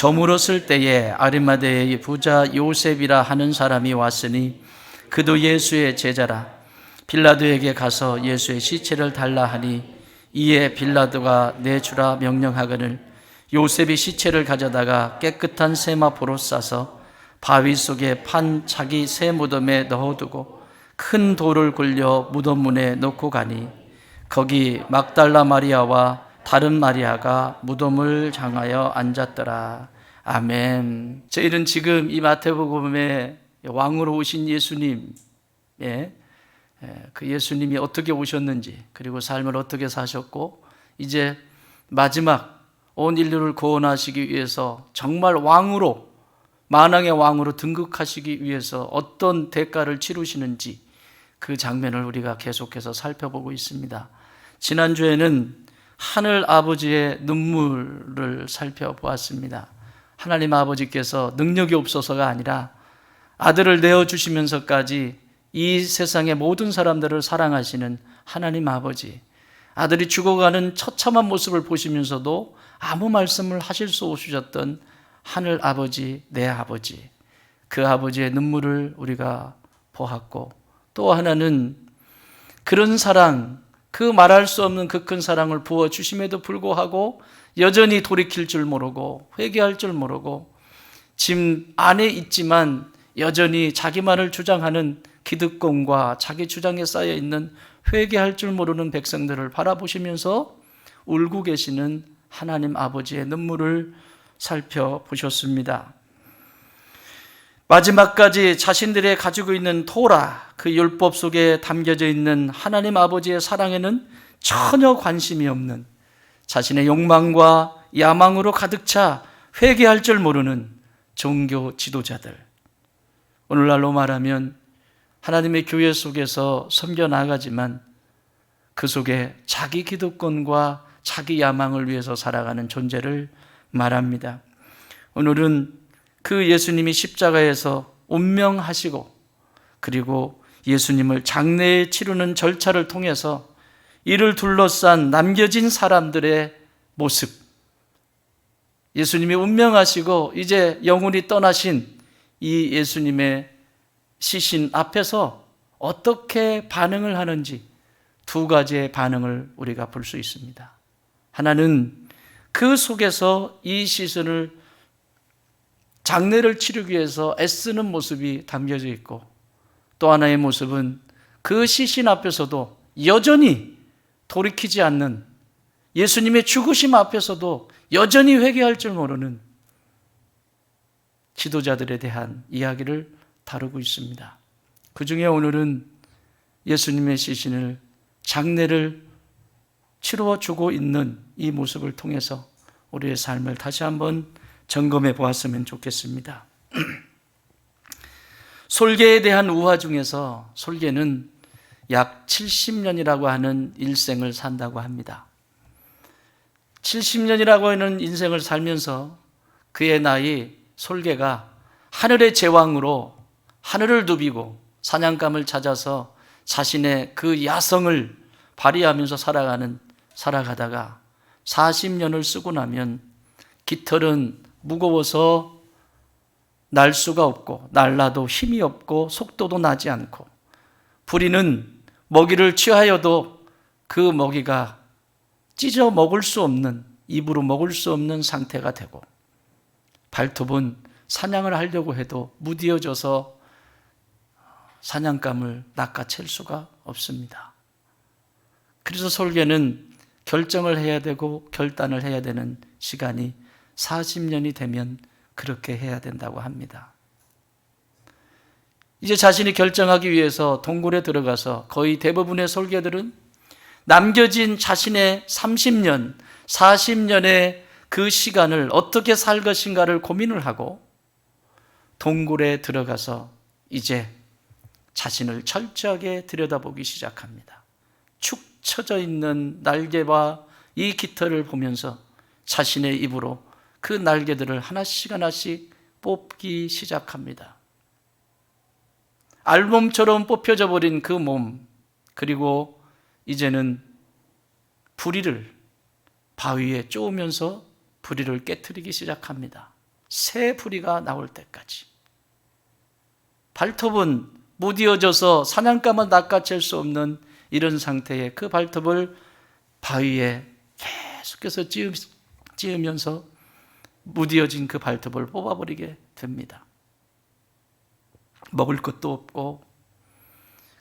저물었을 때에 아리마대의 부자 요셉이라 하는 사람이 왔으니 그도 예수의 제자라. 빌라도에게 가서 예수의 시체를 달라 하니 이에 빌라도가 내주라 명령하거늘 요셉이 시체를 가져다가 깨끗한 세마포로 싸서 바위 속에 판 자기 새 무덤에 넣어두고 큰 돌을 굴려 무덤 문에 놓고 가니 거기 막달라 마리아와 다른 마리아가 무덤을 향하여 앉았더라. 아멘. 저희는 지금 이 마태복음에 왕으로 오신 예수님, 그 예수님이 어떻게 오셨는지, 그리고 삶을 어떻게 사셨고, 이제 마지막 온 인류를 구원하시기 위해서 정말 왕으로, 만왕의 왕으로 등극하시기 위해서 어떤 대가를 치르시는지 그 장면을 우리가 계속해서 살펴보고 있습니다. 지난주에는 하늘 아버지의 눈물을 살펴보았습니다. 하나님 아버지께서 능력이 없어서가 아니라 아들을 내어주시면서까지 이 세상의 모든 사람들을 사랑하시는 하나님 아버지, 아들이 죽어가는 처참한 모습을 보시면서도 아무 말씀을 하실 수 없으셨던 하늘 아버지, 내 아버지, 그 아버지의 눈물을 우리가 보았고, 또 하나는 그런 사랑, 그 말할 수 없는 그 큰 사랑을 부어주심에도 불구하고 여전히 돌이킬 줄 모르고 회개할 줄 모르고 짐 안에 있지만 여전히 자기만을 주장하는 기득권과 자기 주장에 쌓여있는 회개할 줄 모르는 백성들을 바라보시면서 울고 계시는 하나님 아버지의 눈물을 살펴보셨습니다. 마지막까지 자신들이 가지고 있는 토라, 그 율법 속에 담겨져 있는 하나님 아버지의 사랑에는 전혀 관심이 없는 자신의 욕망과 야망으로 가득 차 회개할 줄 모르는 종교 지도자들, 오늘날로 말하면 하나님의 교회 속에서 섬겨 나가지만 그 속에 자기 기득권과 자기 야망을 위해서 살아가는 존재를 말합니다. 오늘은 그 예수님이 십자가에서 운명하시고 그리고 예수님을 장례에 치르는 절차를 통해서 이를 둘러싼 남겨진 사람들의 모습, 예수님이 운명하시고 이제 영원히 떠나신 이 예수님의 시신 앞에서 어떻게 반응을 하는지 두 가지의 반응을 우리가 볼 수 있습니다. 하나는 그 속에서 이 시신을 장례를 치르기 위해서 애쓰는 모습이 담겨져 있고, 또 하나의 모습은 그 시신 앞에서도 여전히 돌이키지 않는, 예수님의 죽으심 앞에서도 여전히 회개할 줄 모르는 지도자들에 대한 이야기를 다루고 있습니다. 그 중에 오늘은 예수님의 시신을 장례를 치러주고 있는 이 모습을 통해서 우리의 삶을 다시 한번 점검해 보았으면 좋겠습니다. 솔개에 대한 우화 중에서 솔개는 약 70년이라고 하는 일생을 산다고 합니다. 70년이라고 하는 인생을 살면서 그의 나이 솔개가 하늘의 제왕으로 하늘을 누비고 사냥감을 찾아서 자신의 그 야성을 발휘하면서 살아가다가 40년을 쓰고 나면 깃털은 무거워서 날 수가 없고 날라도 힘이 없고 속도도 나지 않고, 부리는 먹이를 취하여도 그 먹이가 찢어 먹을 수 없는, 입으로 먹을 수 없는 상태가 되고, 발톱은 사냥을 하려고 해도 무디어져서 사냥감을 낚아챌 수가 없습니다. 그래서 솔개는 결정을 해야 되고 결단을 해야 되는 시간이 40년이 되면 그렇게 해야 된다고 합니다. 이제 자신이 결정하기 위해서 동굴에 들어가서 거의 대부분의 솔개들은 남겨진 자신의 30년, 40년의 그 시간을 어떻게 살 것인가를 고민을 하고 동굴에 들어가서 이제 자신을 철저하게 들여다보기 시작합니다. 축 처져 있는 날개와 이 깃털을 보면서 자신의 입으로 그 날개들을 하나씩 하나씩 뽑기 시작합니다. 알몸처럼 뽑혀져 버린 그 몸, 그리고 이제는 부리를 바위에 쪼으면서 부리를 깨트리기 시작합니다. 새 부리가 나올 때까지. 발톱은 무디어져서 사냥감을 낚아챌 수 없는 이런 상태에 그 발톱을 바위에 계속해서 찧으면서 무디어진 그 발톱을 뽑아버리게 됩니다. 먹을 것도 없고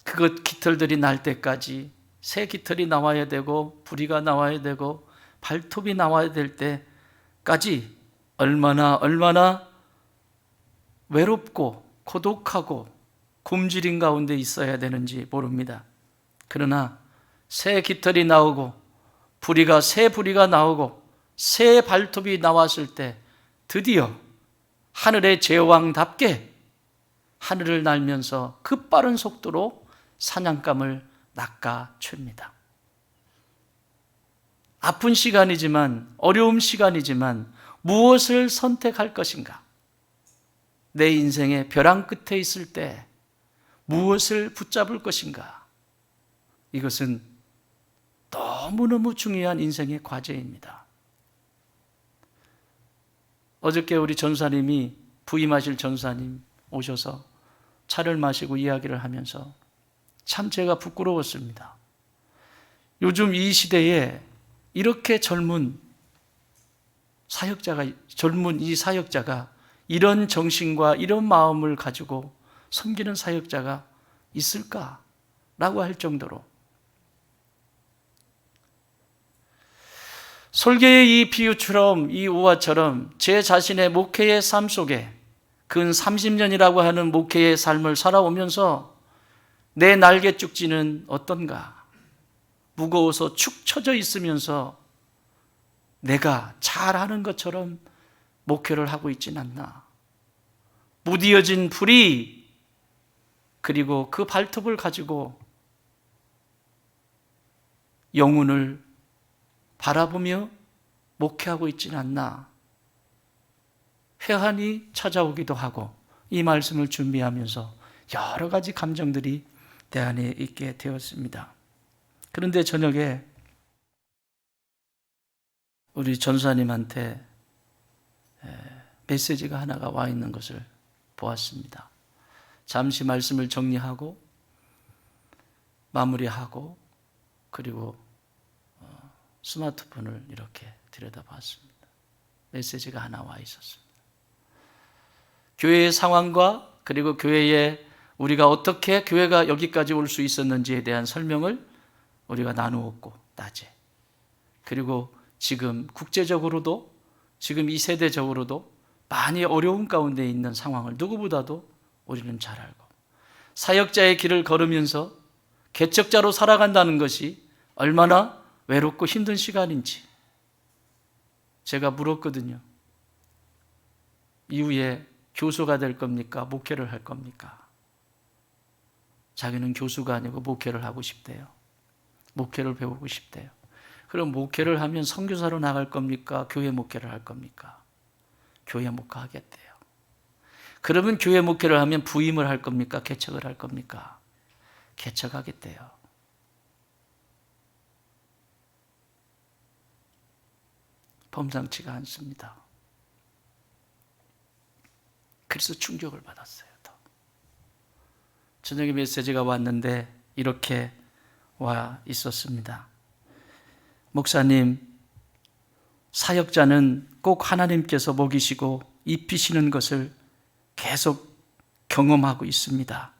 그것 깃털들이 날 때까지 새 깃털이 나와야 되고 부리가 나와야 되고 발톱이 나와야 될 때까지 얼마나 외롭고 고독하고 굶주림 가운데 있어야 되는지 모릅니다. 그러나 새 깃털이 나오고 새 부리가 나오고 새 발톱이 나왔을 때 드디어 하늘의 제왕답게 하늘을 날면서 급빠른 속도로 사냥감을 낚아챕니다. 아픈 시간이지만, 어려운 시간이지만 무엇을 선택할 것인가? 내 인생의 벼랑 끝에 있을 때 무엇을 붙잡을 것인가? 이것은 너무너무 중요한 인생의 과제입니다. 어저께 우리 전사님이, 부임하실 전사님 오셔서 차를 마시고 이야기를 하면서 참 제가 부끄러웠습니다. 요즘 이 시대에 이렇게 젊은 이 사역자가 이런 정신과 이런 마음을 가지고 섬기는 사역자가 있을까라고 할 정도로, 설계의 이 비유처럼, 이 우화처럼 제 자신의 목회의 삶 속에 근 30년이라고 하는 목회의 삶을 살아오면서 내 날개죽지는 어떤가? 무거워서 축 처져 있으면서 내가 잘하는 것처럼 목회를 하고 있진 않나? 무디어진 불이, 그리고 그 발톱을 가지고 영혼을 바라보며 목회하고 있진 않나? 회한이 찾아오기도 하고 이 말씀을 준비하면서 여러 가지 감정들이 내 안에 있게 되었습니다. 그런데 저녁에 우리 전사님한테 메시지가 하나가 와 있는 것을 보았습니다. 잠시 말씀을 정리하고 마무리하고 그리고 스마트폰을 이렇게 들여다봤습니다. 메시지가 하나 와 있었습니다. 교회의 상황과 그리고 교회에 우리가 어떻게 교회가 여기까지 올 수 있었는지에 대한 설명을 우리가 나누었고, 낮에. 그리고 지금 국제적으로도, 지금 이 세대적으로도 많이 어려운 가운데 있는 상황을 누구보다도 우리는 잘 알고, 사역자의 길을 걸으면서 개척자로 살아간다는 것이 얼마나 외롭고 힘든 시간인지 제가 물었거든요. 이후에 교수가 될 겁니까? 목회를 할 겁니까? 자기는 교수가 아니고 목회를 하고 싶대요. 목회를 배우고 싶대요. 그럼 목회를 하면 선교사로 나갈 겁니까? 교회 목회를 할 겁니까? 교회 목회하겠대요. 그러면 교회 목회를 하면 부임을 할 겁니까? 개척을 할 겁니까? 개척하겠대요. 범상치가 않습니다. 그래서 충격을 받았어요. 저녁에 메시지가 왔는데 이렇게 와 있었습니다. 목사님, 사역자는 꼭 하나님께서 먹이시고 입히시는 것을 계속 경험하고 있습니다.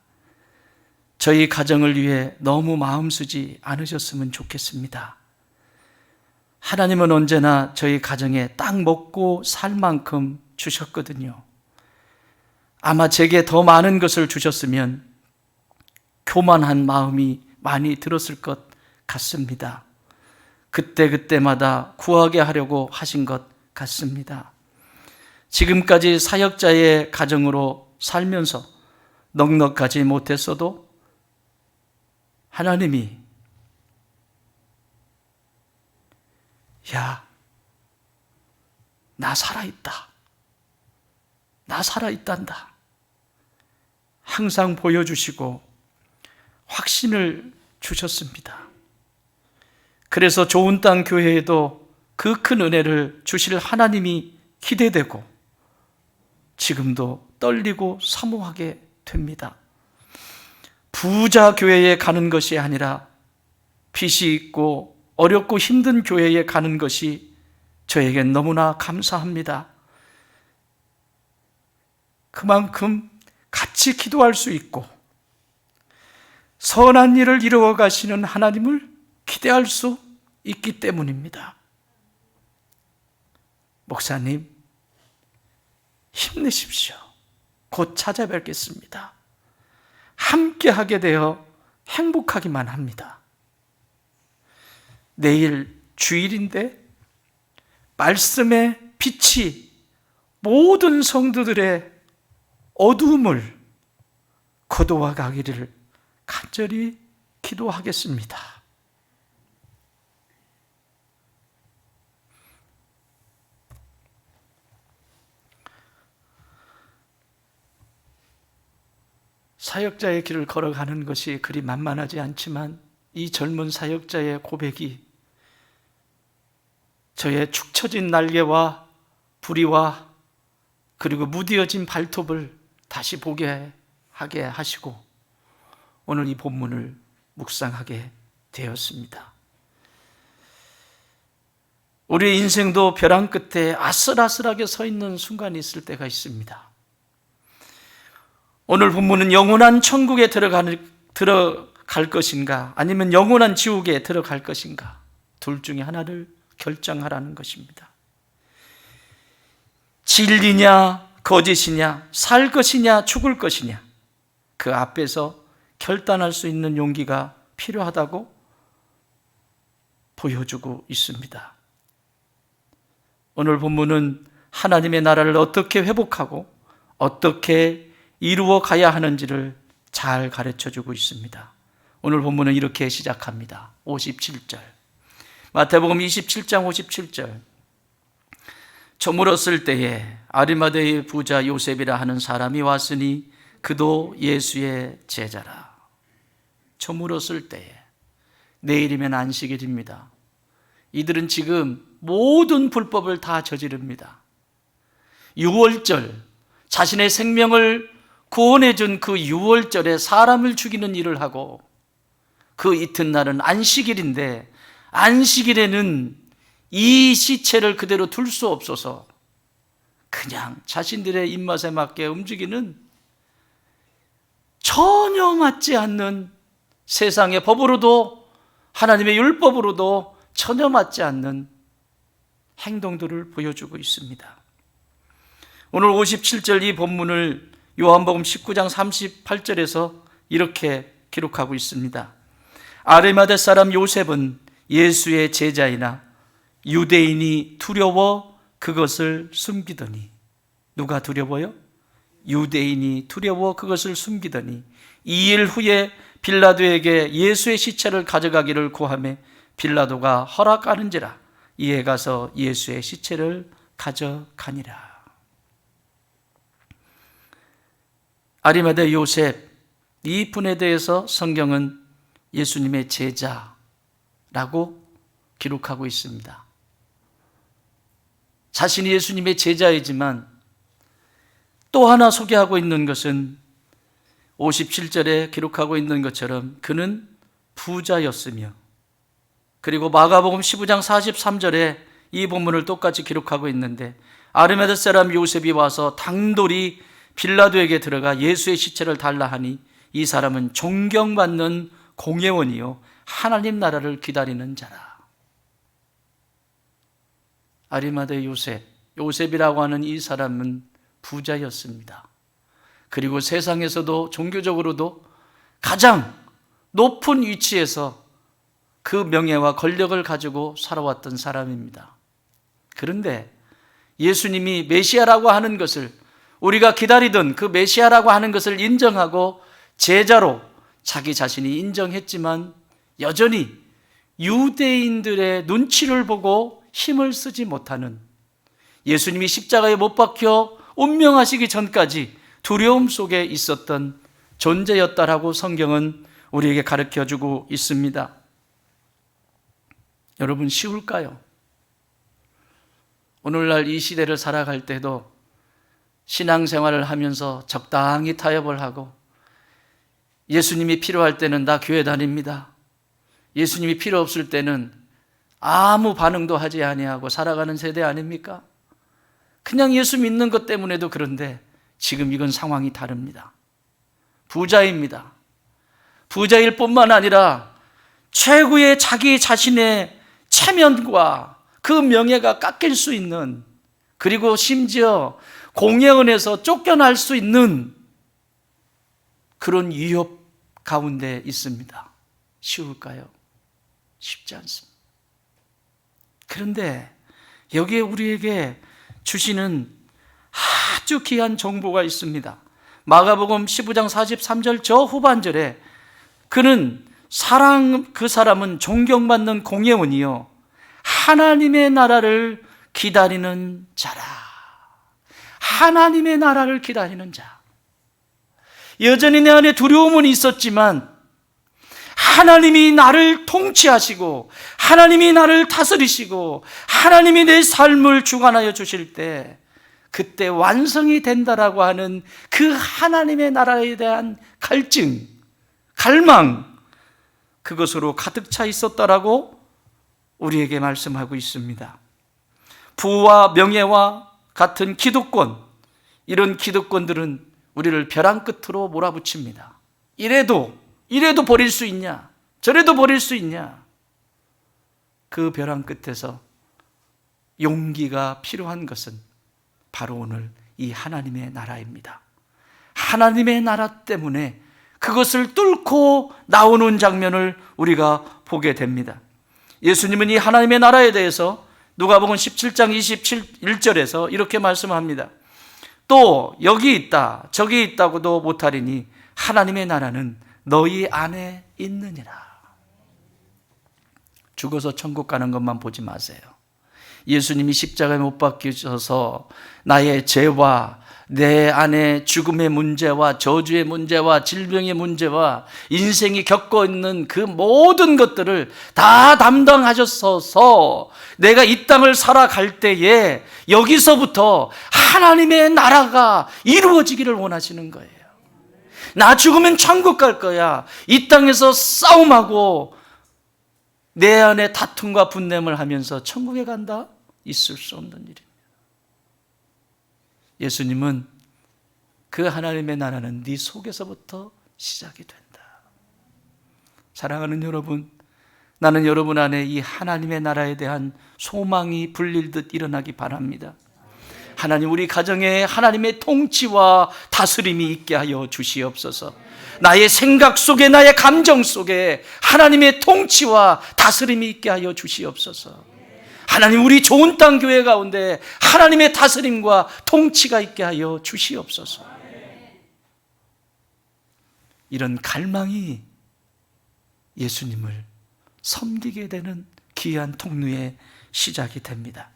저희 가정을 위해 너무 마음 쓰지 않으셨으면 좋겠습니다. 하나님은 언제나 저희 가정에 딱 먹고 살 만큼 주셨거든요. 아마 제게 더 많은 것을 주셨으면 교만한 마음이 많이 들었을 것 같습니다. 그때마다 구하게 하려고 하신 것 같습니다. 지금까지 사역자의 가정으로 살면서 넉넉하지 못했어도 하나님이 야, 나 살아있다. 나 살아있단다. 항상 보여주시고 확신을 주셨습니다. 그래서 좋은 땅 교회에도 그 큰 은혜를 주실 하나님이 기대되고 지금도 떨리고 사모하게 됩니다. 부자 교회에 가는 것이 아니라 빚이 있고 어렵고 힘든 교회에 가는 것이 저에겐 너무나 감사합니다. 그만큼 같이 기도할 수 있고 선한 일을 이루어 가시는 하나님을 기대할 수 있기 때문입니다. 목사님, 힘내십시오. 곧 찾아뵙겠습니다. 함께하게 되어 행복하기만 합니다. 내일 주일인데 말씀의 빛이 모든 성도들의 어두움을 거두어 가기를 간절히 기도하겠습니다. 사역자의 길을 걸어가는 것이 그리 만만하지 않지만 이 젊은 사역자의 고백이 저의 축 처진 날개와 부리와 그리고 무디어진 발톱을 다시 보게 하게 하시고 오늘 이 본문을 묵상하게 되었습니다. 우리의 인생도 벼랑 끝에 아슬아슬하게 서 있는 순간이 있을 때가 있습니다. 오늘 본문은 영원한 천국에 들어갈 것인가 아니면 영원한 지옥에 들어갈 것인가 둘 중에 하나를 결정하라는 것입니다. 진리냐 거짓이냐 살 것이냐 죽을 것이냐 그 앞에서 결단할 수 있는 용기가 필요하다고 보여주고 있습니다. 오늘 본문은 하나님의 나라를 어떻게 회복하고 어떻게 이루어 가야 하는지를 잘 가르쳐주고 있습니다. 오늘 본문은 이렇게 시작합니다. 57절 마태복음 27장 57절 저물었을 때에 아리마대의 부자 요셉이라 하는 사람이 왔으니 그도 예수의 제자라. 저물었을 때에 내일이면 안식일입니다. 이들은 지금 모든 불법을 다 저지릅니다. 유월절 자신의 생명을 구원해 준 그 유월절에 사람을 죽이는 일을 하고 그 이튿날은 안식일인데 안식일에는 이 시체를 그대로 둘 수 없어서 그냥 자신들의 입맛에 맞게 움직이는 전혀 맞지 않는 세상의 법으로도 하나님의 율법으로도 전혀 맞지 않는 행동들을 보여주고 있습니다. 오늘 57절 이 본문을 요한복음 19장 38절에서 이렇게 기록하고 있습니다. 아리마대 사람 요셉은 예수의 제자이나 유대인이 두려워 그것을 숨기더니 누가 두려워요? 유대인이 두려워 그것을 숨기더니 2일 후에 빌라도에게 예수의 시체를 가져가기를 구하매 빌라도가 허락하는지라 이에 가서 예수의 시체를 가져가니라. 아리마대 요셉 이 분에 대해서 성경은 예수님의 제자라고 기록하고 있습니다. 자신이 예수님의 제자이지만 또 하나 소개하고 있는 것은 57절에 기록하고 있는 것처럼 그는 부자였으며 그리고 마가복음 15장 43절에 이 본문을 똑같이 기록하고 있는데 아리마대 사람 요셉이 와서 당돌이 빌라도에게 들어가 예수의 시체를 달라 하니 이 사람은 존경받는 공회원이요 하나님 나라를 기다리는 자라. 아리마대 요셉이라고 하는 이 사람은 부자였습니다. 그리고 세상에서도 종교적으로도 가장 높은 위치에서 그 명예와 권력을 가지고 살아왔던 사람입니다. 그런데 예수님이 메시아라고 하는 것을 우리가 기다리던 그 메시아라고 하는 것을 인정하고 제자로 자기 자신이 인정했지만 여전히 유대인들의 눈치를 보고 힘을 쓰지 못하는 예수님이 십자가에 못 박혀 운명하시기 전까지 두려움 속에 있었던 존재였다라고 성경은 우리에게 가르쳐주고 있습니다. 여러분 쉬울까요? 오늘날 이 시대를 살아갈 때도 신앙생활을 하면서 적당히 타협을 하고 예수님이 필요할 때는 나 교회 다닙니다. 예수님이 필요 없을 때는 아무 반응도 하지 아니하고 살아가는 세대 아닙니까? 그냥 예수 믿는 것 때문에도 그런데 지금 이건 상황이 다릅니다. 부자입니다. 부자일 뿐만 아니라 최고의 자기 자신의 체면과 그 명예가 깎일 수 있는, 그리고 심지어 공예원에서 쫓겨날 수 있는 그런 위협 가운데 있습니다. 쉬울까요? 쉽지 않습니다. 그런데 여기에 우리에게 주시는 아주 귀한 정보가 있습니다. 마가복음 15장 43절 저 후반절에 그 사람은 존경받는 공예원이요 하나님의 나라를 기다리는 자라. 하나님의 나라를 기다리는 자. 여전히 내 안에 두려움은 있었지만 하나님이 나를 통치하시고 하나님이 나를 다스리시고 하나님이 내 삶을 주관하여 주실 때 그때 완성이 된다라고 하는 그 하나님의 나라에 대한 갈증, 갈망, 그것으로 가득 차 있었다라고 우리에게 말씀하고 있습니다. 부와 명예와 같은 기득권, 이런 기득권들은 우리를 벼랑 끝으로 몰아붙입니다. 이래도 버릴 수 있냐? 저래도 버릴 수 있냐? 그 벼랑 끝에서 용기가 필요한 것은 바로 오늘 이 하나님의 나라입니다. 하나님의 나라 때문에 그것을 뚫고 나오는 장면을 우리가 보게 됩니다. 예수님은 이 하나님의 나라에 대해서 누가복음 17장 21절에서 이렇게 말씀합니다. 또 여기 있다 저기 있다고도 못하리니 하나님의 나라는 너희 안에 있느니라. 죽어서 천국 가는 것만 보지 마세요. 예수님이 십자가에 못 박히셔서 나의 죄와 내 안에 죽음의 문제와 저주의 문제와 질병의 문제와 인생이 겪고 있는 그 모든 것들을 다 담당하셔서 내가 이 땅을 살아갈 때에 여기서부터 하나님의 나라가 이루어지기를 원하시는 거예요. 나 죽으면 천국 갈 거야. 이 땅에서 싸움하고 내 안에 다툼과 분냄을 하면서 천국에 간다? 있을 수 없는 일입니다. 예수님은 그 하나님의 나라는 네 속에서부터 시작이 된다. 사랑하는 여러분, 나는 여러분 안에 이 하나님의 나라에 대한 소망이 불릴듯 일어나기 바랍니다. 하나님, 우리 가정에 하나님의 통치와 다스림이 있게 하여 주시옵소서. 나의 생각 속에, 나의 감정 속에 하나님의 통치와 다스림이 있게 하여 주시옵소서. 하나님, 우리 좋은 땅 교회 가운데 하나님의 다스림과 통치가 있게 하여 주시옵소서. 이런 갈망이 예수님을 섬기게 되는 귀한 통로의 시작이 됩니다.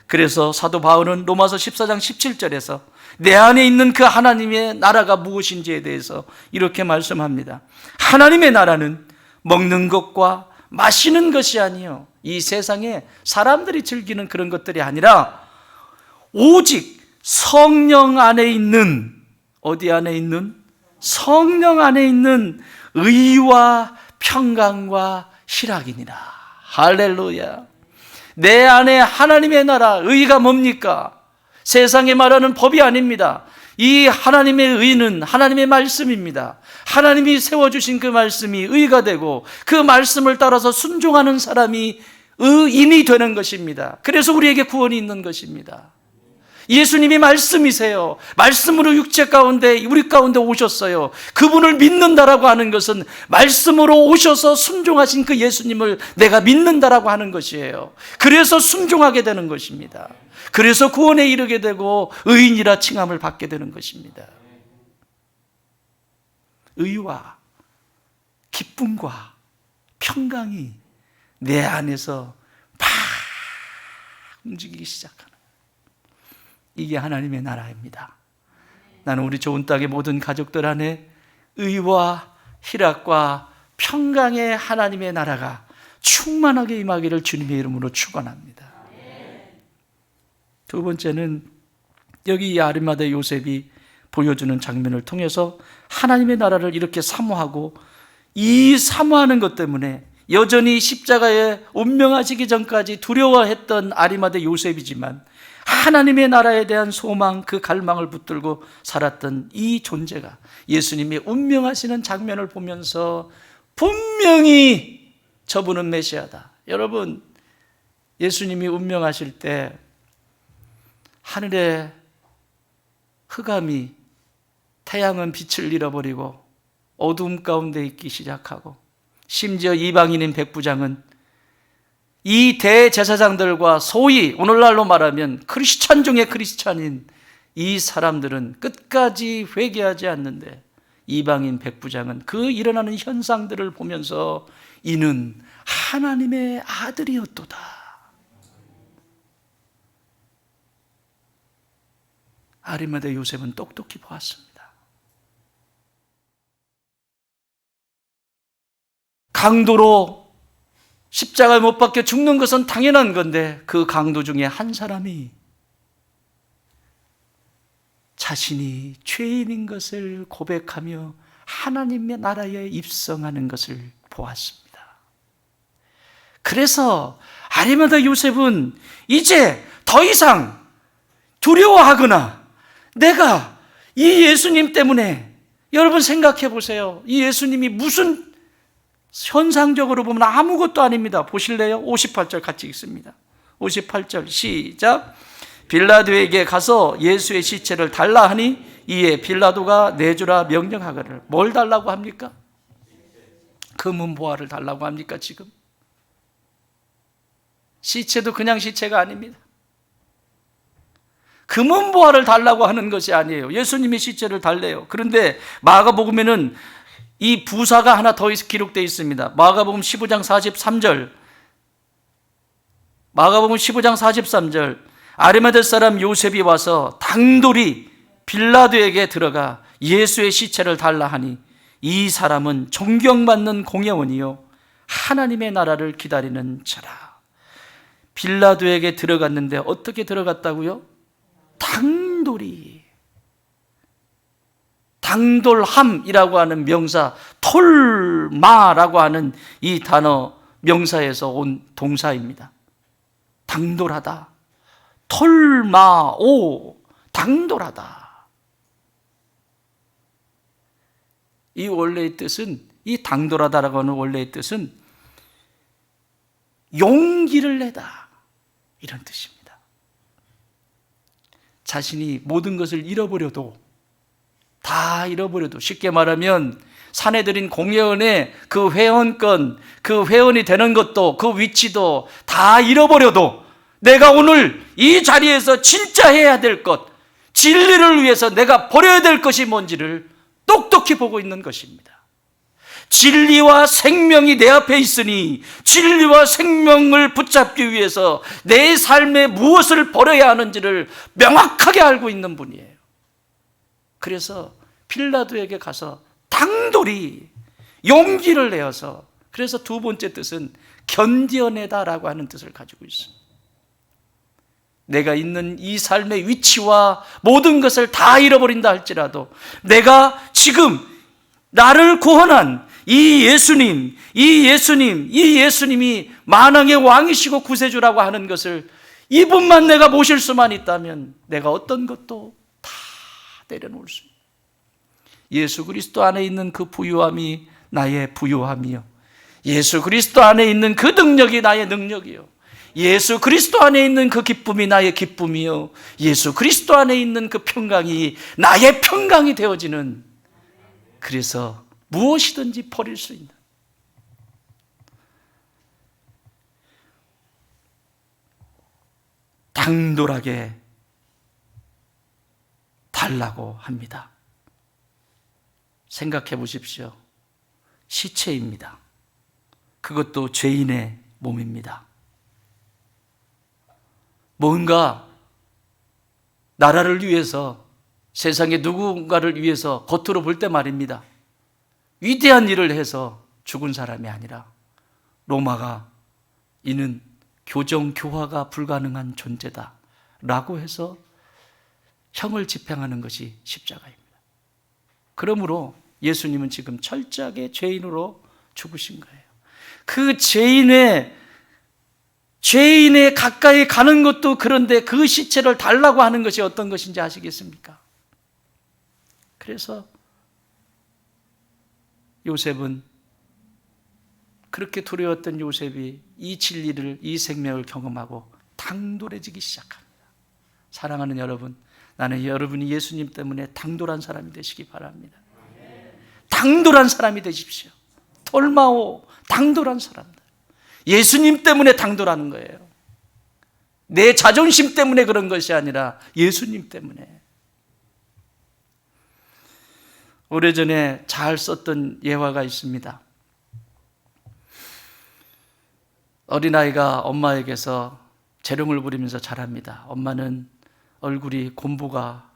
그래서 사도 바울은 로마서 14장 17절에서 내 안에 있는 그 하나님의 나라가 무엇인지에 대해서 이렇게 말씀합니다. 하나님의 나라는 먹는 것과 마시는 것이 아니요, 이 세상에 사람들이 즐기는 그런 것들이 아니라 오직 성령 안에 있는, 어디 안에 있는? 성령 안에 있는 의와 평강과 희락이니라. 할렐루야. 내 안에 하나님의 나라, 의가 뭡니까? 세상에 말하는 법이 아닙니다. 이 하나님의 의는 하나님의 말씀입니다. 하나님이 세워주신 그 말씀이 의가 되고 그 말씀을 따라서 순종하는 사람이 의인이 되는 것입니다. 그래서 우리에게 구원이 있는 것입니다. 예수님이 말씀이세요. 말씀으로 육체 가운데, 우리 가운데 오셨어요. 그분을 믿는다라고 하는 것은 말씀으로 오셔서 순종하신 그 예수님을 내가 믿는다라고 하는 것이에요. 그래서 순종하게 되는 것입니다. 그래서 구원에 이르게 되고 의인이라 칭함을 받게 되는 것입니다. 의와 기쁨과 평강이 내 안에서 막 움직이기 시작하는, 이게 하나님의 나라입니다. 나는 우리 좋은 땅의 모든 가족들 안에 의와 희락과 평강의 하나님의 나라가 충만하게 임하기를 주님의 이름으로 축원합니다. 두 번째는 여기 이 아리마대 요셉이 보여주는 장면을 통해서 하나님의 나라를 이렇게 사모하고, 이 사모하는 것 때문에 여전히 십자가에 운명하시기 전까지 두려워했던 아리마대 요셉이지만 하나님의 나라에 대한 소망, 그 갈망을 붙들고 살았던 이 존재가 예수님이 운명하시는 장면을 보면서 분명히 저분은 메시아다. 여러분, 예수님이 운명하실 때 하늘의 흑암이, 태양은 빛을 잃어버리고 어두움 가운데 있기 시작하고, 심지어 이방인인 백부장은 이 대제사장들과 소위 오늘날로 말하면 크리스찬 중에 크리스찬인 이 사람들은 끝까지 회개하지 않는데, 이방인 백부장은 그 일어나는 현상들을 보면서 이는 하나님의 아들이었도다. 아리마대 요셉은 똑똑히 보았습니다. 강도로 십자가에 못 박혀 죽는 것은 당연한 건데, 그 강도 중에 한 사람이 자신이 죄인인 것을 고백하며 하나님의 나라에 입성하는 것을 보았습니다. 그래서 아리마대 요셉은 이제 더 이상 두려워하거나, 내가 이 예수님 때문에, 여러분 생각해 보세요. 이 예수님이 무슨, 현상적으로 보면 아무것도 아닙니다. 보실래요? 58절 같이 읽습니다. 58절 시작. 빌라도에게 가서 예수의 시체를 달라 하니 이에 빌라도가 내주라 명령하거늘. 뭘 달라고 합니까? 금은보화를 달라고 합니까? 지금 시체도 그냥 시체가 아닙니다. 금은보화를 달라고 하는 것이 아니에요. 예수님의 시체를 달래요. 그런데 마가복음에는 이 부사가 하나 더 기록되어 있습니다. 마가복음 15장 43절, 마가복음 15장 43절, 아리마대 사람 요셉이 와서 당돌이 빌라도에게 들어가 예수의 시체를 달라 하니 이 사람은 존경받는 공회원이요 하나님의 나라를 기다리는 자라. 빌라도에게 들어갔는데 어떻게 들어갔다고요? 당돌이. 당돌함이라고 하는 명사, 톨마라고 하는 이 단어 명사에서 온 동사입니다. 당돌하다. 톨마오, 당돌하다. 이 원래의 뜻은, 이 당돌하다라고 하는 원래의 뜻은 용기를 내다, 이런 뜻입니다. 자신이 모든 것을 잃어버려도, 다 잃어버려도, 쉽게 말하면 사내들인 공회원의 그 회원권, 그 회원이 되는 것도, 그 위치도 다 잃어버려도 내가 오늘 이 자리에서 진짜 해야 될 것, 진리를 위해서 내가 버려야 될 것이 뭔지를 똑똑히 보고 있는 것입니다. 진리와 생명이 내 앞에 있으니 진리와 생명을 붙잡기 위해서 내 삶에 무엇을 버려야 하는지를 명확하게 알고 있는 분이에요. 그래서 빌라도에게 가서 당돌이 용기를 내어서, 그래서 두 번째 뜻은 견뎌내다라고 하는 뜻을 가지고 있습니다. 내가 있는 이 삶의 위치와 모든 것을 다 잃어버린다 할지라도 내가 지금 나를 구원한 이 예수님이 만왕의 왕이시고 구세주라고 하는 것을, 이분만 내가 모실 수만 있다면 내가 어떤 것도 다 내려놓을 수 있습니다. 예수 그리스도 안에 있는 그 부유함이 나의 부유함이요, 예수 그리스도 안에 있는 그 능력이 나의 능력이요, 예수 그리스도 안에 있는 그 기쁨이 나의 기쁨이요, 예수 그리스도 안에 있는 그 평강이 나의 평강이 되어지는, 그래서 무엇이든지 버릴 수 있는, 당돌하게 달라고 합니다. 생각해 보십시오. 시체입니다. 그것도 죄인의 몸입니다. 뭔가 나라를 위해서, 세상의 누군가를 위해서 겉으로 볼 때 말입니다, 위대한 일을 해서 죽은 사람이 아니라 로마가 이는 교정 교화가 불가능한 존재다 라고 해서 형을 집행하는 것이 십자가입니다. 그러므로 예수님은 지금 철저하게 죄인으로 죽으신 거예요. 그 죄인의 가까이 가는 것도 그런데 그 시체를 달라고 하는 것이 어떤 것인지 아시겠습니까? 그래서 요셉은, 그렇게 두려웠던 요셉이 이 진리를, 이 생명을 경험하고 당돌해지기 시작합니다. 사랑하는 여러분, 나는 여러분이 예수님 때문에 당돌한 사람이 되시기 바랍니다. 당돌한 사람이 되십시오. 톨마오, 당돌한 사람들. 예수님 때문에 당돌하는 거예요. 내 자존심 때문에 그런 것이 아니라 예수님 때문에. 오래전에 잘 썼던 예화가 있습니다. 어린아이가 엄마에게서 재롱을 부리면서 자랍니다. 엄마는 얼굴이 곰보가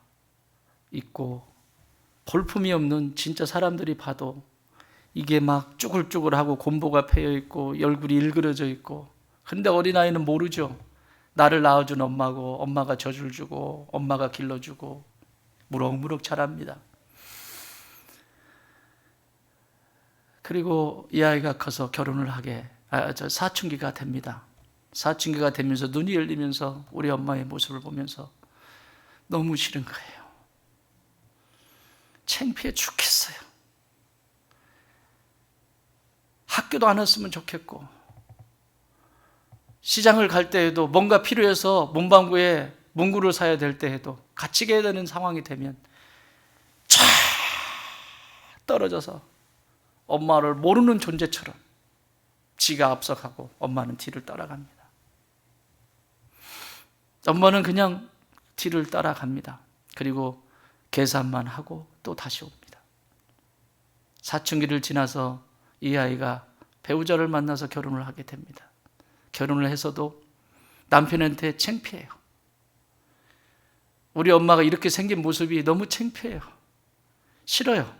있고 볼품이 없는, 진짜 사람들이 봐도 이게 막 쭈글쭈글하고 곰보가 패여 있고 얼굴이 일그러져 있고, 근데 어린아이는 모르죠. 나를 낳아준 엄마고, 엄마가 젖을 주고 엄마가 길러주고 무럭무럭 자랍니다. 그리고 이 아이가 커서 결혼을 하게, 사춘기가 됩니다. 사춘기가 되면서 눈이 열리면서 우리 엄마의 모습을 보면서 너무 싫은 거예요. 창피해 죽겠어요. 학교도 안 왔으면 좋겠고, 시장을 갈 때에도 뭔가 필요해서 문방구에 문구를 사야 될 때에도 같이 가야 되는 상황이 되면 쫙 떨어져서 엄마를 모르는 존재처럼 지가 앞서가고 엄마는 뒤를 따라갑니다. 엄마는 그냥 뒤를 따라갑니다. 그리고 계산만 하고 또 다시 옵니다. 사춘기를 지나서 이 아이가 배우자를 만나서 결혼을 하게 됩니다. 결혼을 해서도 남편한테 창피해요. 우리 엄마가 이렇게 생긴 모습이 너무 창피해요. 싫어요.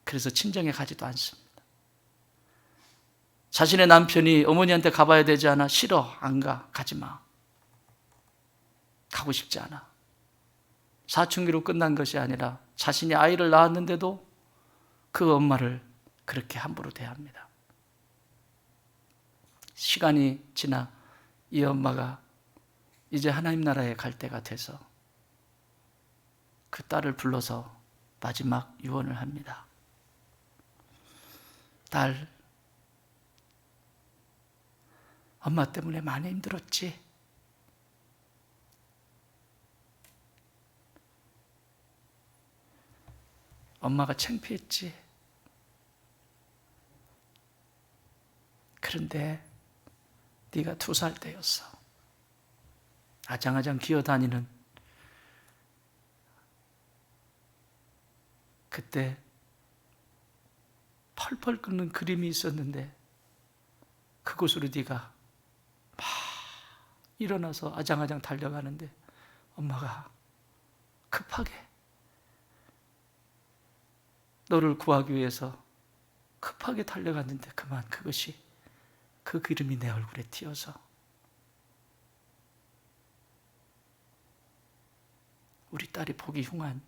그래서 친정에 가지도 않습니다. 자신의 남편이 어머니한테 가봐야 되지 않아? 싫어, 안 가, 가지 마. 가고 싶지 않아. 사춘기로 끝난 것이 아니라 자신이 아이를 낳았는데도 그 엄마를 그렇게 함부로 대합니다. 시간이 지나 이 엄마가 이제 하나님 나라에 갈 때가 돼서 그 딸을 불러서 마지막 유언을 합니다. 딸, 엄마 때문에 많이 힘들었지? 엄마가 창피했지? 그런데 네가 2살 때였어. 아장아장 기어다니는 그때 펄펄 끓는 그림이 있었는데 그곳으로 네가 막 일어나서 아장아장 달려가는데 엄마가 급하게 너를 구하기 위해서 급하게 달려갔는데 그만 그것이, 그 그림이 내 얼굴에 띄어서 우리 딸이 보기 흉한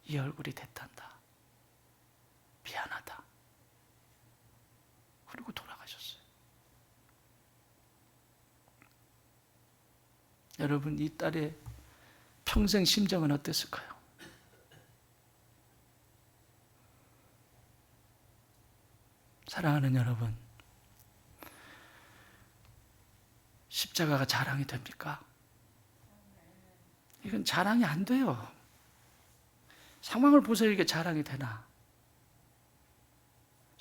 이 얼굴이 됐단다. 미안하다. 그리고 돌아가셨어요. 여러분, 이 딸의 평생 심정은 어땠을까요? 사랑하는 여러분, 십자가가 자랑이 됩니까? 이건 자랑이 안 돼요. 상황을 보세요. 이게 자랑이 되나?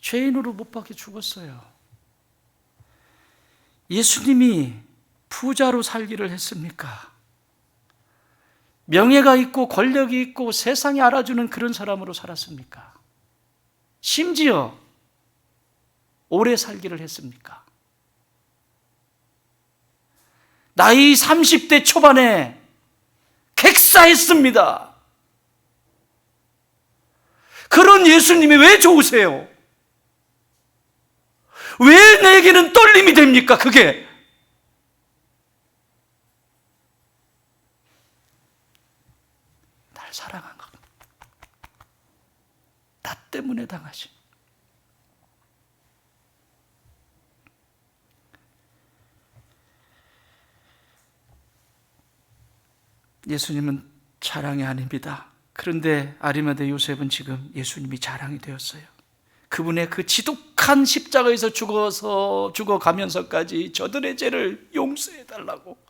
죄인으로 못 박혀 죽었어요. 예수님이 부자로 살기를 했습니까? 명예가 있고 권력이 있고 세상이 알아주는 그런 사람으로 살았습니까? 심지어 오래 살기를 했습니까? 나이 30대 초반에 객사했습니다. 그런 예수님이 왜 좋으세요? 왜 내게는 떨림이 됩니까? 그게 사랑한 것. 나 때문에 당하신. 예수님은 자랑이 아닙니다. 그런데 아리마대 요셉은 지금 예수님이 자랑이 되었어요. 그분의 그 지독한 십자가에서 죽어가면서까지 저들의 죄를 용서해달라고,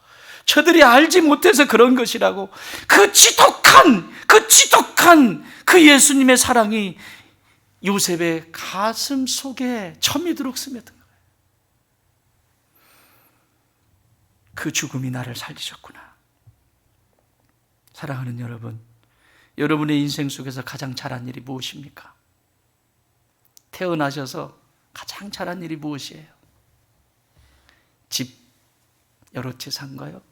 저들이 알지 못해서 그런 것이라고, 그 지독한 그 예수님의 사랑이 요셉의 가슴 속에 처미도록 스며든 거예요. 그 죽음이 나를 살리셨구나. 사랑하는 여러분, 여러분의 인생 속에서 가장 잘한 일이 무엇입니까? 태어나셔서 가장 잘한 일이 무엇이에요? 집 여러 채 산 거요?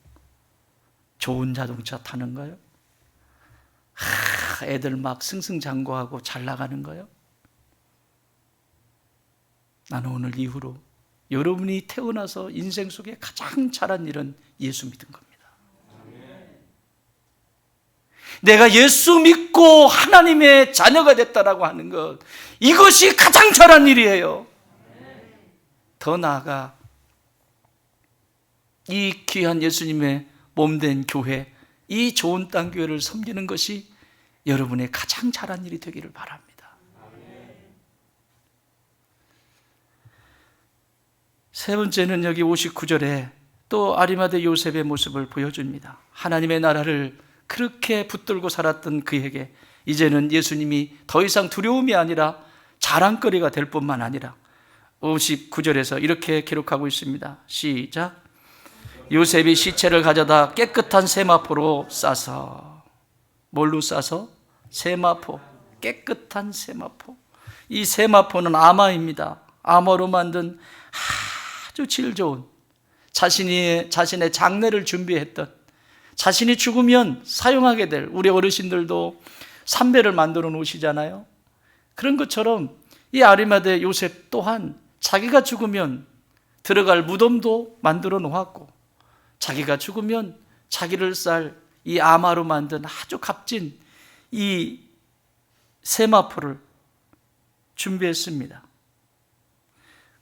좋은 자동차 타는 거요? 애들 막 승승장구하고 잘 나가는 거요? 나는 오늘 이후로 여러분이 태어나서 인생 속에 가장 잘한 일은 예수 믿은 겁니다. 내가 예수 믿고 하나님의 자녀가 됐다라고 하는 것, 이것이 가장 잘한 일이에요. 더 나아가 이 귀한 예수님의 몸된 교회, 이 좋은 땅 교회를 섬기는 것이 여러분의 가장 잘한 일이 되기를 바랍니다. 세 번째는 여기 59절에 또 아리마대 요셉의 모습을 보여줍니다. 하나님의 나라를 그렇게 붙들고 살았던 그에게 이제는 예수님이 더 이상 두려움이 아니라 자랑거리가 될 뿐만 아니라 59절에서 이렇게 기록하고 있습니다. 시작. 요셉이 시체를 가져다 깨끗한 세마포로 싸서, 뭘로 싸서? 세마포, 깨끗한 세마포. 이 세마포는 아마입니다. 아마로 만든 아주 질 좋은, 자신의 장례를 준비했던, 자신이 죽으면 사용하게 될, 우리 어르신들도 삼배를 만들어 놓으시잖아요. 그런 것처럼 이 아리마대 요셉 또한 자기가 죽으면 들어갈 무덤도 만들어 놓았고, 자기가 죽으면 자기를 쌀 이 아마로 만든 아주 값진 이 세마포를 준비했습니다.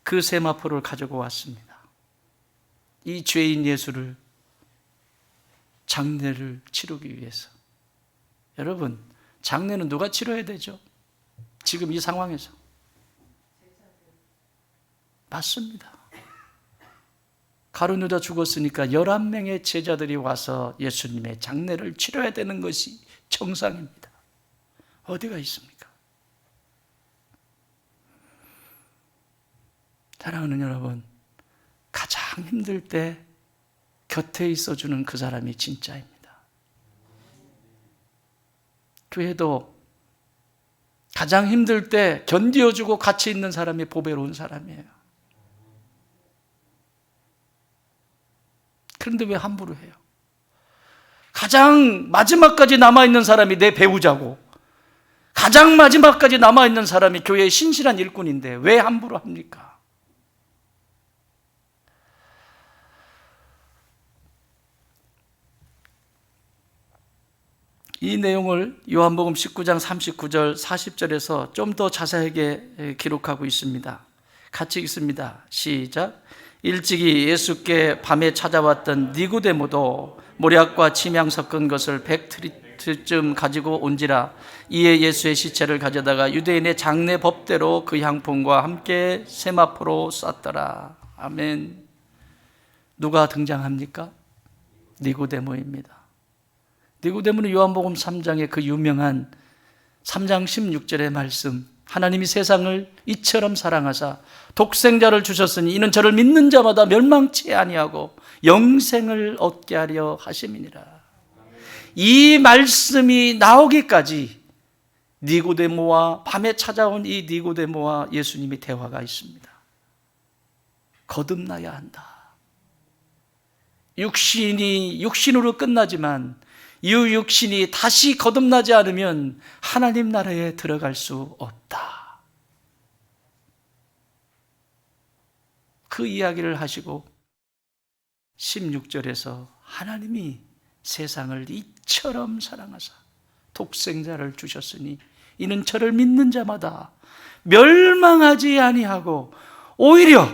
그 세마포를 가지고 왔습니다. 이 죄인 예수를, 장례를 치르기 위해서. 여러분, 장례는 누가 치러야 되죠? 지금 이 상황에서. 맞습니다. 가룟 유다 죽었으니까 11명의 제자들이 와서 예수님의 장례를 치러야 되는 것이 정상입니다. 어디가 있습니까? 사랑하는 여러분, 가장 힘들 때 곁에 있어주는 그 사람이 진짜입니다. 교회도 가장 힘들 때 견디어주고 같이 있는 사람이 보배로운 사람이에요. 그런데 왜 함부로 해요? 가장 마지막까지 남아있는 사람이 내 배우자고, 가장 마지막까지 남아있는 사람이 교회의 신실한 일꾼인데 왜 함부로 합니까? 이 내용을 요한복음 19장 39절 40절에서 좀 더 자세하게 기록하고 있습니다. 같이 읽습니다. 시작. 일찍이 예수께 밤에 찾아왔던 니고데모도 모략과 침향 섞은 것을 100트리쯤 가지고 온지라. 이에 예수의 시체를 가져다가 유대인의 장례 법대로 그 향품과 함께 세마포로 쌌더라. 아멘. 누가 등장합니까? 니고데모입니다. 니고데모는 요한복음 3장의 그 유명한 3장 16절의 말씀, 하나님이 세상을 이처럼 사랑하사 독생자를 주셨으니 이는 저를 믿는 자마다 멸망치 아니하고 영생을 얻게 하려 하심이니라. 이 말씀이 나오기까지 니고데모와, 밤에 찾아온 이 니고데모와 예수님이 대화가 있습니다. 거듭나야 한다. 육신이 육신으로 끝나지만 이 육신이 다시 거듭나지 않으면 하나님 나라에 들어갈 수 없다. 그 이야기를 하시고 16절에서 하나님이 세상을 이처럼 사랑하사 독생자를 주셨으니 이는 저를 믿는 자마다 멸망하지 아니하고 오히려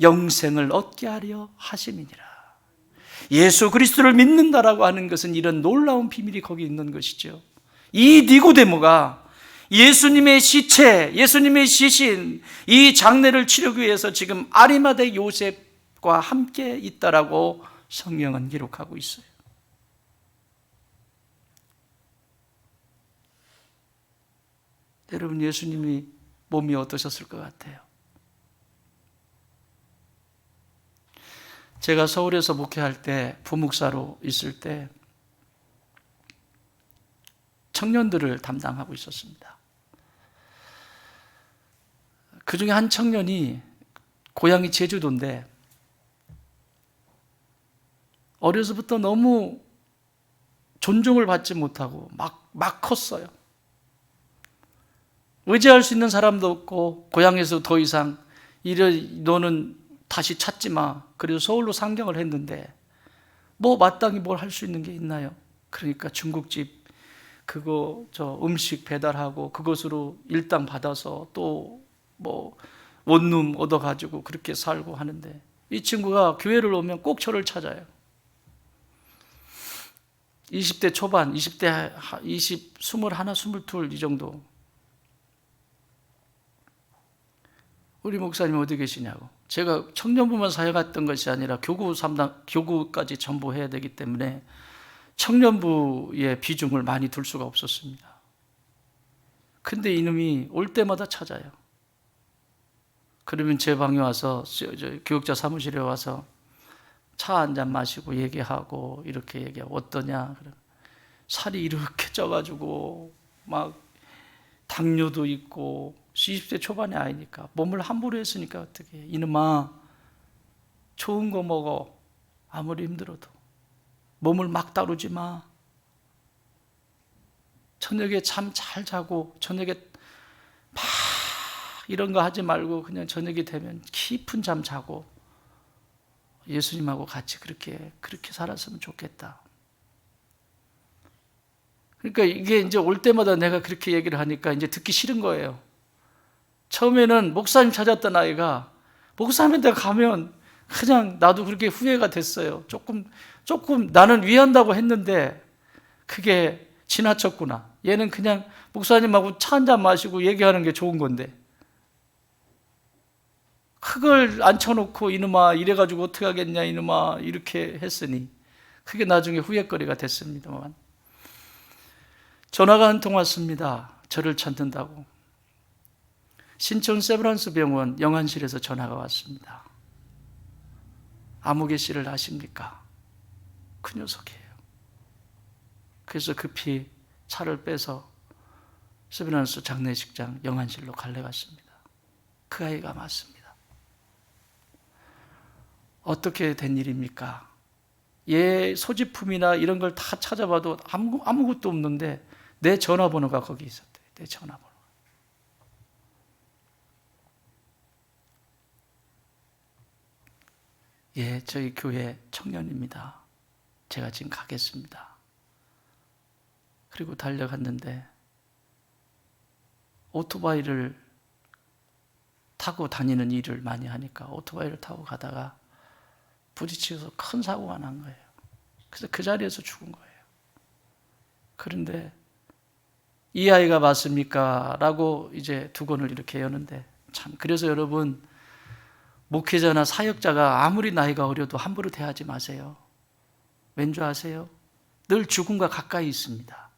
영생을 얻게 하려 하심이니라. 예수 그리스도를 믿는다라고 하는 것은 이런 놀라운 비밀이 거기 있는 것이죠. 이 니고데모가 예수님의 시체, 예수님의 시신, 이 장례를 치르기 위해서 지금 아리마대 요셉과 함께 있다라고 성경은 기록하고 있어요. 여러분, 예수님이 몸이 어떠셨을 것 같아요? 제가 서울에서 목회할 때, 부목사로 있을 때 청년들을 담당하고 있었습니다. 그 중에 한 청년이 고향이 제주도인데 어려서부터 너무 존중을 받지 못하고 막 컸어요. 의지할 수 있는 사람도 없고 고향에서 더 이상 너는 다시 찾지 마. 그래서 서울로 상경을 했는데 뭐 마땅히 뭘 할 수 있는 게 있나요? 그러니까 중국집 음식 배달하고 그것으로 일당 받아서 또 뭐 원룸 얻어가지고 그렇게 살고 하는데 이 친구가 교회를 오면 꼭 저를 찾아요. 20대 초반, 21, 22 이 정도. 우리 목사님 어디 계시냐고. 제가 청년부만 사역했던 것이 아니라 교구까지 전부 해야 되기 때문에 청년부의 비중을 많이 둘 수가 없었습니다. 근데 이놈이 올 때마다 찾아요. 그러면 제 방에 와서, 교육자 사무실에 와서 차 한 잔 마시고 얘기하고, 이렇게 얘기하고, 어떠냐? 그러면 살이 이렇게 쪄가지고, 막, 당뇨도 있고, 20대 초반의 아이니까, 몸을 함부로 했으니까 어떻게 해. 이놈아, 좋은 거 먹어. 아무리 힘들어도. 몸을 막 다루지 마. 저녁에 잠 잘 자고, 저녁에 막 이런 거 하지 말고 그냥 저녁이 되면 깊은 잠 자고 예수님하고 같이 그렇게 살았으면 좋겠다. 그러니까 이게 이제 올 때마다 내가 그렇게 얘기를 하니까 이제 듣기 싫은 거예요. 처음에는 목사님 찾았던 아이가 목사님한테 가면 그냥 나도 그렇게 후회가 됐어요. 조금 나는 위한다고 했는데 그게 지나쳤구나. 얘는 그냥 목사님하고 차 한잔 마시고 얘기하는 게 좋은 건데 그걸 앉혀놓고 이놈아 이래가지고 어떻게 하겠냐 이놈아 이렇게 했으니 그게 나중에 후회거리가 됐습니다만 전화가 한 통 왔습니다. 저를 찾는다고. 신촌 세브란스 병원 영안실에서 전화가 왔습니다. 아무개 씨를 아십니까? 그 녀석이에요. 그래서 급히 차를 빼서 세브란스 장례식장 영안실로 갈래갔습니다. 그 아이가 맞습니다. 어떻게 된 일입니까? 얘 소지품이나 이런 걸 다 찾아봐도 아무것도 없는데 내 전화번호가 거기 있었대요. 내 전화번호. 예, 저희 교회 청년입니다. 제가 지금 가겠습니다. 그리고 달려갔는데 오토바이를 타고 다니는 일을 많이 하니까 오토바이를 타고 가다가 부딪혀서 큰 사고가 난 거예요. 그래서 그 자리에서 죽은 거예요. 그런데 이 아이가 맞습니까? 라고 이제 두건을 이렇게 여는데 참 그래서 여러분 목회자나 사역자가 아무리 나이가 어려도 함부로 대하지 마세요. 왠지 아세요? 늘 죽음과 가까이 있습니다.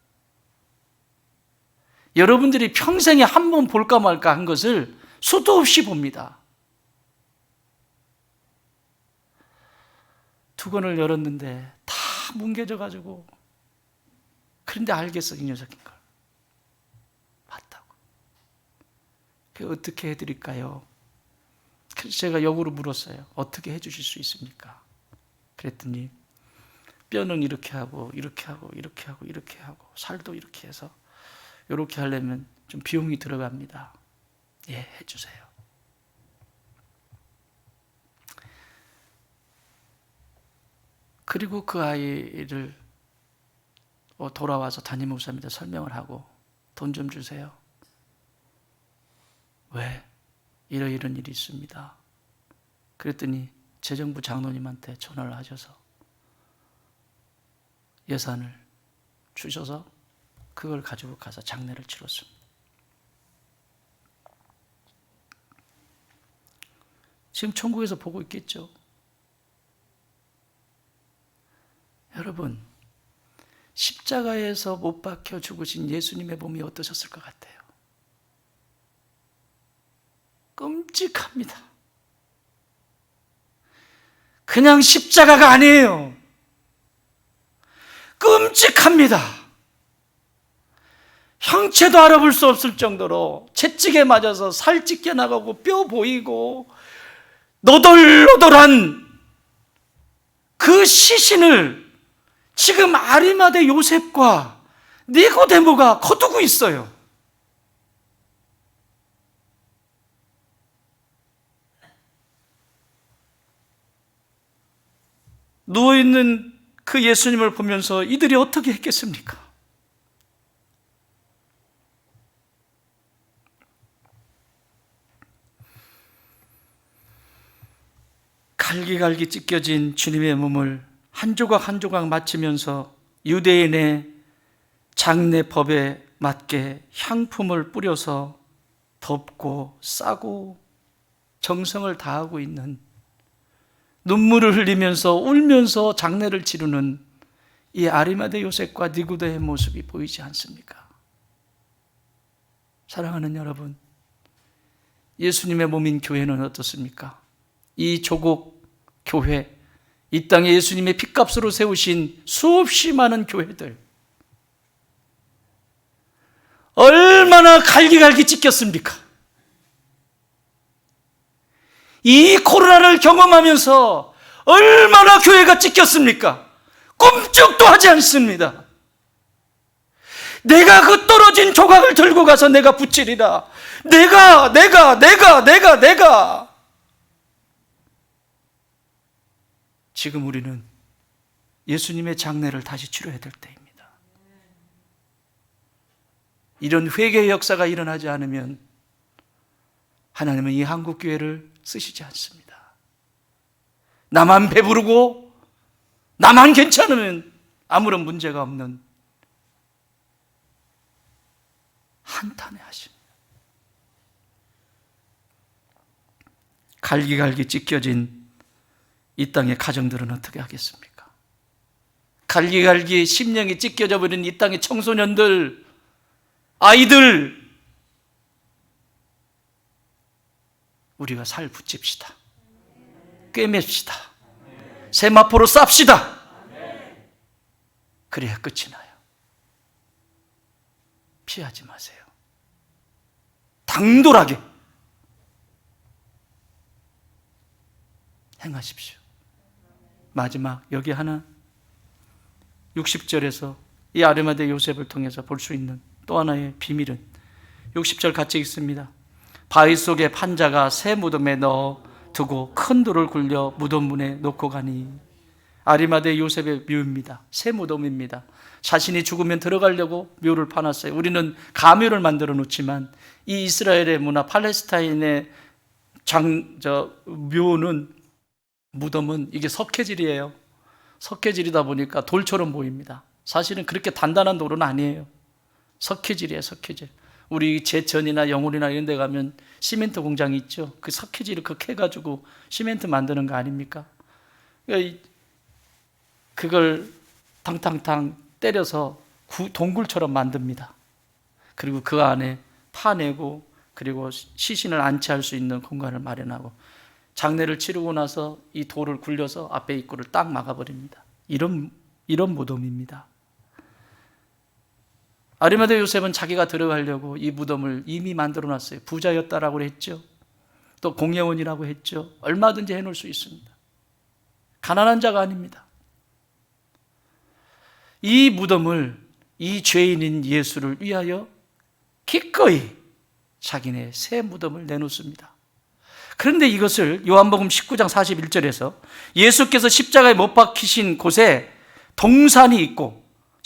여러분들이 평생에 한 번 볼까 말까 한 것을 수도 없이 봅니다. 두건을 열었는데 다 뭉개져가지고 그런데 알겠어 이 녀석인 걸. 맞다고. 그 어떻게 해드릴까요? 그래서 제가 역으로 물었어요. 어떻게 해주실 수 있습니까? 그랬더니 뼈는 이렇게 하고 이렇게 하고 이렇게 하고 이렇게 하고 살도 이렇게 해서 이렇게 하려면 좀 비용이 들어갑니다. 예, 해주세요. 그리고 그 아이를 돌아와서 담임 목사님한테 설명을 하고 돈 좀 주세요. 왜? 이런 일이 있습니다. 그랬더니 재정부 장로님한테 전화를 하셔서 예산을 주셔서 그걸 가지고 가서 장례를 치렀습니다. 지금 천국에서 보고 있겠죠. 여러분, 십자가에서 못 박혀 죽으신 예수님의 몸이 어떠셨을 것 같아요? 끔찍합니다. 그냥 십자가가 아니에요. 끔찍합니다. 형체도 알아볼 수 없을 정도로 채찍에 맞아서 살 찢겨나가고 뼈 보이고 너덜너덜한 그 시신을 지금 아리마대 요셉과 니고데모가 거두고 있어요. 누워있는 그 예수님을 보면서 이들이 어떻게 했겠습니까? 갈기갈기 찢겨진 주님의 몸을 한 조각 한 조각 맞추면서 유대인의 장례법에 맞게 향품을 뿌려서 덮고 싸고 정성을 다하고 있는, 눈물을 흘리면서 울면서 장례를 치르는 이 아리마대 요셉과 니고데의 모습이 보이지 않습니까? 사랑하는 여러분, 예수님의 몸인 교회는 어떻습니까? 이 조국 교회, 이 땅에 예수님의 핏값으로 세우신 수없이 많은 교회들, 얼마나 갈기갈기 찢겼습니까? 이 코로나를 경험하면서 얼마나 교회가 찢겼습니까? 꿈쩍도 하지 않습니다. 내가 그 떨어진 조각을 들고 가서 내가 붙이리라. 내가. 지금 우리는 예수님의 장례를 다시 치러야 될 때입니다. 이런 회개의 역사가 일어나지 않으면 하나님은 이 한국교회를 쓰시지 않습니다. 나만 배부르고 나만 괜찮으면 아무런 문제가 없는 한탄해 하십니다. 갈기갈기 찢겨진 이 땅의 가정들은 어떻게 하겠습니까? 갈기갈기 심령이 찢겨져 버린 이 땅의 청소년들, 아이들, 우리가 살 붙입시다. 꿰맵시다. 세마포로 쌉시다. 그래야 끝이 나요. 피하지 마세요. 당돌하게 행하십시오. 마지막 여기 하나, 60절에서 이 아리마대 요셉을 통해서 볼 수 있는 또 하나의 비밀은 60절 같이 읽습니다. 바위 속에 판자가 새 무덤에 넣어 두고 큰 돌을 굴려 무덤 문에 놓고 가니, 아리마대 요셉의 묘입니다. 새 무덤입니다. 자신이 죽으면 들어가려고 묘를 파놨어요. 우리는 가묘를 만들어 놓지만 이 이스라엘의 문화, 팔레스타인의 묘는, 무덤은 이게 석회질이에요. 석회질이다 보니까 돌처럼 보입니다. 사실은 그렇게 단단한 돌은 아니에요. 석회질이에요, 석회질. 우리 제천이나 영월이나 이런 데 가면 시멘트 공장이 있죠. 그 석회질을 그렇게 해가지고 시멘트 만드는 거 아닙니까? 그걸 탕탕탕 때려서 동굴처럼 만듭니다. 그리고 그 안에 파내고, 그리고 시신을 안치할 수 있는 공간을 마련하고, 장례를 치르고 나서 이 돌을 굴려서 앞에 입구를 딱 막아버립니다. 이런 무덤입니다. 아리마대 요셉은 자기가 들어가려고 이 무덤을 이미 만들어 놨어요. 부자였다라고 했죠. 또 공예원이라고 했죠. 얼마든지 해놓을 수 있습니다. 가난한 자가 아닙니다. 이 무덤을 이 죄인인 예수를 위하여 기꺼이 자기네 새 무덤을 내놓습니다. 그런데 이것을 요한복음 19장 41절에서 예수께서 십자가에 못 박히신 곳에 동산이 있고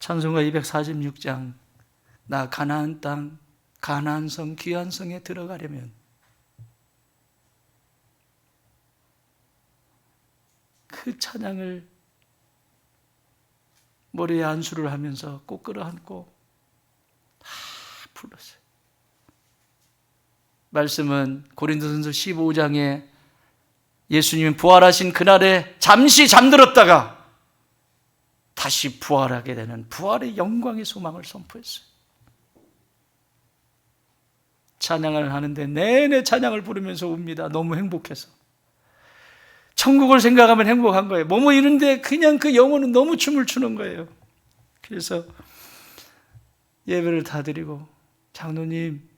찬송가 246장, 나 가나안 땅, 가나안 성, 귀한 성에 들어가려면 그 찬양을 머리에 안수를 하면서 꼭 끌어안고 불렀어요. 말씀은 고린도전서 15장에 예수님이 부활하신 그날에 잠시 잠들었다가 다시 부활하게 되는 부활의 영광의 소망을 선포했어요. 찬양을 하는데 내내 찬양을 부르면서 웁니다. 너무 행복해서. 천국을 생각하면 행복한 거예요. 뭐뭐 이런데 그냥 그 영혼은 너무 춤을 추는 거예요. 그래서 예배를 다 드리고, 장로님,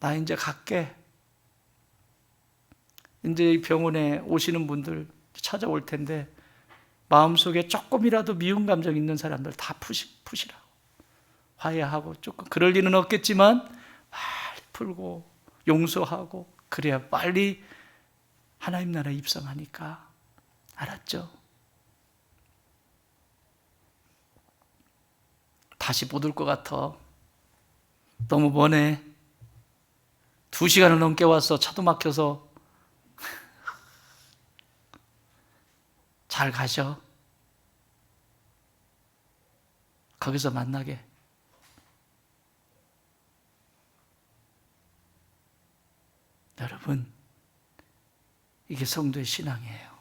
나 이제 갈게. 이제 이 병원에 오시는 분들 찾아올 텐데 마음속에 조금이라도 미운 감정 있는 사람들 다 푸시라고. 화해하고, 조금 그럴 일은 없겠지만 빨리 풀고 용서하고, 그래야 빨리 하나님 나라에 입성하니까. 알았죠? 다시 못 올 것 같아. 너무 머네. 2시간을 넘게 왔어. 차도 막혀서. 잘 가셔. 거기서 만나게. 여러분, 이게 성도의 신앙이에요.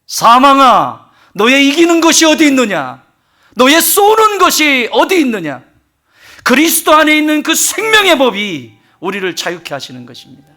사망아, 너의 이기는 것이 어디 있느냐? 너의 쏘는 것이 어디 있느냐? 그리스도 안에 있는 그 생명의 법이 우리를 자유케 하시는 것입니다.